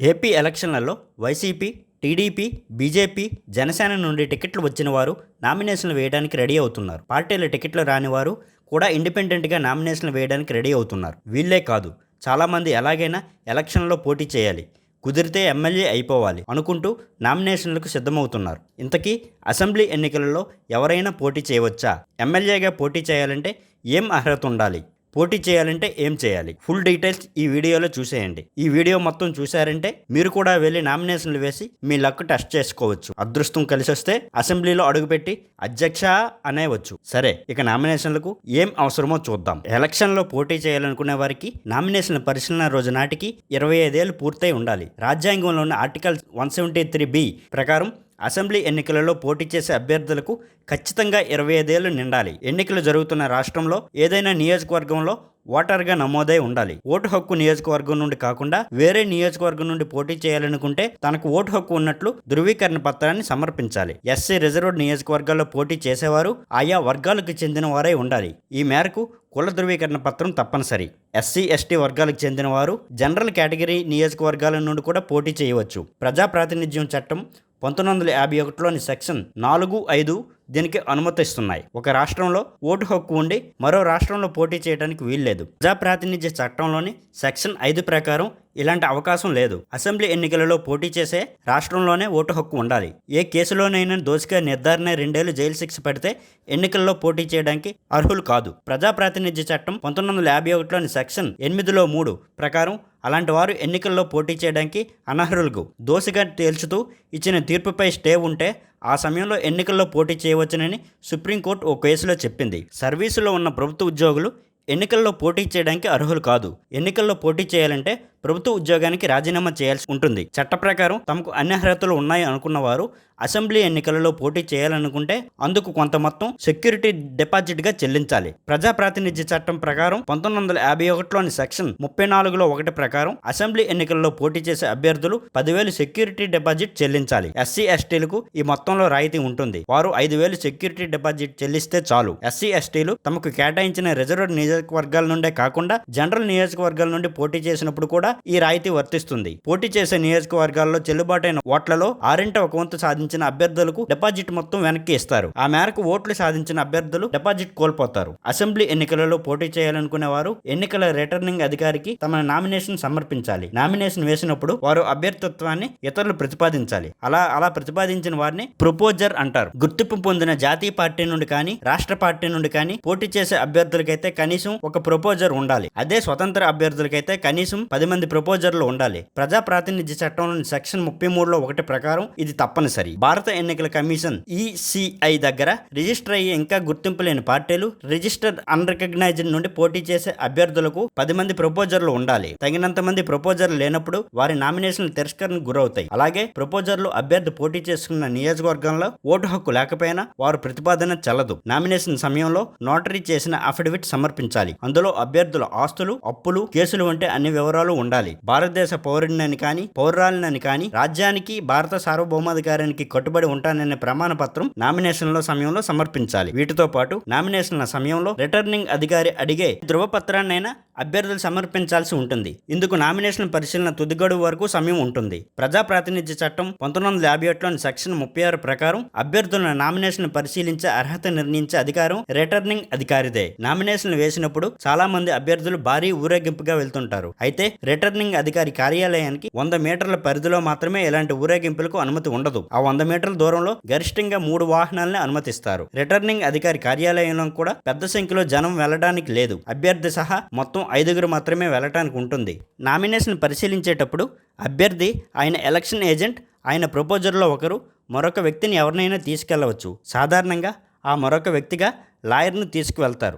AP ఎలక్షన్లలో YCP, TDP, BJP, Janasena నుండి టికెట్లు వచ్చిన వారు నామినేషన్లు వేయడానికి రెడీ అవుతున్నారు. పార్టీల టికెట్లు రాని వారు కూడా ఇండిపెండెంట్గా నామినేషన్లు వేయడానికి రెడీ అవుతున్నారు. వీళ్ళే కాదు, చాలామంది ఎలాగైనా ఎలక్షన్లో పోటీ చేయాలి, కుదిరితే ఎమ్మెల్యే అయిపోవాలి అనుకుంటూ నామినేషన్లకు సిద్ధమవుతున్నారు. ఇంతకీ అసెంబ్లీ ఎన్నికలలో ఎవరైనా పోటీ చేయవచ్చా? ఎమ్మెల్యేగా పోటీ చేయాలంటే ఏం అర్హత ఉండాలి? పోటీ చేయాలంటే ఏం చేయాలి? ఫుల్ డీటెయిల్స్ ఈ వీడియోలో చూసేయండి. ఈ వీడియో మొత్తం చూశారంటే మీరు కూడా వెళ్ళి నామినేషన్లు వేసి మీ లక్ టెస్ట్ చేసుకోవచ్చు. అదృష్టం కలిసి వస్తే అసెంబ్లీలో అడుగుపెట్టి అధ్యక్ష అనేవచ్చు. సరే, ఇక నామినేషన్లకు ఏం అవసరమో చూద్దాం. ఎలక్షన్లో పోటీ చేయాలనుకునే వారికి నామినేషన్ల పరిశీలన రోజు నాటికి 25 ఏళ్ళు పూర్తయి ఉండాలి. రాజ్యాంగంలోని ఆర్టికల్ 173B ప్రకారం అసెంబ్లీ ఎన్నికలలో పోటీ చేసే అభ్యర్థులకు ఖచ్చితంగా 25 ఏళ్లు నిండాలి. ఎన్నికలు జరుగుతున్న రాష్ట్రంలో ఏదైనా నియోజకవర్గంలో ఓటర్గా నమోదై ఉండాలి. ఓటు హక్కు నియోజకవర్గం నుండి కాకుండా వేరే నియోజకవర్గం నుండి పోటీ చేయాలనుకుంటే తనకు ఓటు హక్కు ఉన్నట్లు ధృవీకరణ పత్రాన్ని సమర్పించాలి. ఎస్సీ రిజర్వ్డ్ నియోజకవర్గాల్లో పోటీ చేసేవారు ఆయా వర్గాలకు చెందిన వారై ఉండాలి. ఈ మేరకు కుల ధృవీకరణ పత్రం తప్పనిసరి. ఎస్సీ, ఎస్టీ వర్గాలకు చెందిన వారు జనరల్ కేటగిరీ నియోజకవర్గాల నుండి కూడా పోటీ చేయవచ్చు. ప్రజాప్రాతినిధ్యం చట్టం 1951లోని సెక్షన్ 4, 5 దీనికి అనుమతిస్తున్నాయి. ఒక రాష్ట్రంలో ఓటు హక్కు ఉండి మరో రాష్ట్రంలో పోటీ చేయడానికి వీల్లేదు. ప్రజాప్రాతినిధ్య చట్టంలోని సెక్షన్ 5 ప్రకారం ఇలాంటి అవకాశం లేదు. అసెంబ్లీ ఎన్నికలలో పోటీ చేసే రాష్ట్రంలోనే ఓటు హక్కు ఉండాలి. ఏ కేసులోనైనా దోషిగా నిర్ధారణ 2 ఏళ్లు జైలు శిక్ష పడితే ఎన్నికల్లో పోటీ చేయడానికి అర్హులు కాదు. ప్రజాప్రాతినిధ్య చట్టం 1951లోని సెక్షన్ 8లో 3 ప్రకారం అలాంటి వారు ఎన్నికల్లో పోటీ చేయడానికి అనర్హులకు దోషిగా తేల్చుతూ ఇచ్చిన తీర్పుపై స్టే ఉంటే ఆ సమయంలో ఎన్నికల్లో పోటీ చేయవచ్చునని సుప్రీంకోర్టు ఓ కేసులో చెప్పింది. సర్వీసులో ఉన్న ప్రభుత్వ ఉద్యోగులు ఎన్నికల్లో పోటీ చేయడానికి అర్హులు కాదు. ఎన్నికల్లో పోటీ చేయాలంటే ప్రభుత్వ ఉద్యోగానికి రాజీనామా చేయాల్సి ఉంటుంది. చట్ట ప్రకారం తమకు అన్ని అర్హతలు ఉన్నాయి అనుకున్న వారు అసెంబ్లీ ఎన్నికలలో పోటీ చేయాలనుకుంటే అందుకు కొంత మొత్తం సెక్యూరిటీ డిపాజిట్గా చెల్లించాలి. ప్రజాప్రాతినిధ్య చట్టం ప్రకారం 1951లోని సెక్షన్ 34లో 1 ప్రకారం అసెంబ్లీ ఎన్నికల్లో పోటీ చేసే అభ్యర్థులు 10,000 సెక్యూరిటీ డిపాజిట్ చెల్లించాలి. ఎస్సీ, ఎస్టీలకు ఈ మొత్తంలో రాయితీ ఉంటుంది. వారు 5,000 సెక్యూరిటీ డిపాజిట్ చెల్లిస్తే చాలు. ఎస్సీ, ఎస్టీలు తమకు కేటాయించిన రిజర్వ్డ్ నియోజకవర్గాల నుండే కాకుండా జనరల్ నియోజకవర్గాల నుండి పోటీ చేసినప్పుడు కూడా ఈ రాయితీ వర్తిస్తుంది. పోటీ చేసే నియోజకవర్గాల్లో చెల్లుబాటైన ఓట్లలో 1/6 సాధించిన అభ్యర్థులకు డిపాజిట్ మొత్తం వెనక్కి ఇస్తారు. ఆ మేరకు ఓట్లు సాధించిన అభ్యర్థులు డిపాజిట్ కోల్పోతారు. అసెంబ్లీ ఎన్నికలలో పోటీ చేయాలనుకునే వారు ఎన్నికల రిటర్నింగ్ అధికారికి తమ నామినేషన్ సమర్పించాలి. నామినేషన్ వేసినప్పుడు వారు అభ్యర్థిత్వాన్ని ఇతరులు ప్రతిపాదించాలి. అలా ప్రతిపాదించిన వారిని ప్రొపోజర్ అంటారు. గుర్తింపు పొందిన జాతీయ పార్టీ నుండి కానీ రాష్ట్ర పార్టీ నుండి కానీ పోటీ చేసే అభ్యర్థులకైతే కనీసం ఒక ప్రొపోజర్ ఉండాలి. అదే స్వతంత్ర అభ్యర్థులకైతే కనీసం 10 మంది ప్రపోజర్లు ఉండాలి. ప్రజా ప్రాతినిధ్య చట్టంలోని సెక్షన్ 33లో 1 ప్రకారం ఇది తప్పనిసరి. భారత ఎన్నికల కమిషన్ ఈసీఐ దగ్గర రిజిస్టర్ అయ్యి ఇంకా గుర్తింపు లేని పార్టీలు, రిజిస్టర్డ్ అన్రికగ్నైజ్డ్ నుండి పోటీ చేసే అభ్యర్థులకు 10 మంది ప్రపోజర్లు ఉండాలి. తగినంత మంది ప్రపోజర్లు లేనప్పుడు వారి నామినేషన్లు తిరస్కరణకు గురవుతాయి. అలాగే ప్రపోజర్లు అభ్యర్థి పోటీ చేసుకున్న నియోజకవర్గంలో ఓటు హక్కు లేకపోయినా వారు ప్రతిపాదన చెల్లదు. నామినేషన్ సమయంలో నోటరీ చేసిన అఫిడవిట్ సమర్పించాలి. అందులో అభ్యర్థుల ఆస్తులు, అప్పులు, కేసులు వంటి అన్ని వివరాలు ఉండాలి. భారతదేశ పౌరుడినని కానీ పౌరాలని కానీ రాజ్యానికి, భారత సార్వభౌమాధికారానికి కట్టుబడి ఉంటాననే ప్రమాణ పత్రం నామినేషన్ల సమయంలో సమర్పించాలి. వీటితో పాటు నామినేషన్ల సమయంలో రిటర్నింగ్ అధికారి అడిగే ధృవపత్రాన్నైనా అభ్యర్థులు సమర్పించాల్సి ఉంటుంది. ఇందుకు నామినేషన్ పరిశీలన తుది గడువు వరకు సమయం ఉంటుంది. ప్రజా ప్రాతినిధ్య చట్టం 1951లోని సెక్షన్ 36 ప్రకారం అభ్యర్థుల నామినేషన్ పరిశీలించే అర్హత నిర్ణయించే అధికారం రిటర్నింగ్ అధికారిదే. నామినేషన్లు వేసినప్పుడు చాలా మంది అభ్యర్థులు భారీ ఊరేగింపుగా వెళ్తుంటారు. అయితే రిటర్నింగ్ అధికారి కార్యాలయానికి 100 మీటర్ల పరిధిలో మాత్రమే ఇలాంటి ఊరేగింపులకు అనుమతి ఉండదు. ఆ 100 మీటర్ల దూరంలో గరిష్టంగా 3 వాహనాలని అనుమతిస్తారు. రిటర్నింగ్ అధికారి కార్యాలయంలో కూడా పెద్ద సంఖ్యలో జనం వెళ్లడానికి లేదు. అభ్యర్థి సహా మొత్తం 5 మాత్రమే వెళ్లడానికి ఉంటుంది. నామినేషన్ పరిశీలించేటప్పుడు అభ్యర్థి, ఆయన ఎలక్షన్ ఏజెంట్, ఆయన ప్రపోజర్లో ఒకరు, మరొక వ్యక్తిని ఎవరినైనా తీసుకెళ్లవచ్చు. సాధారణంగా ఆ మరొక వ్యక్తిగా లాయర్ను తీసుకువెళ్తారు.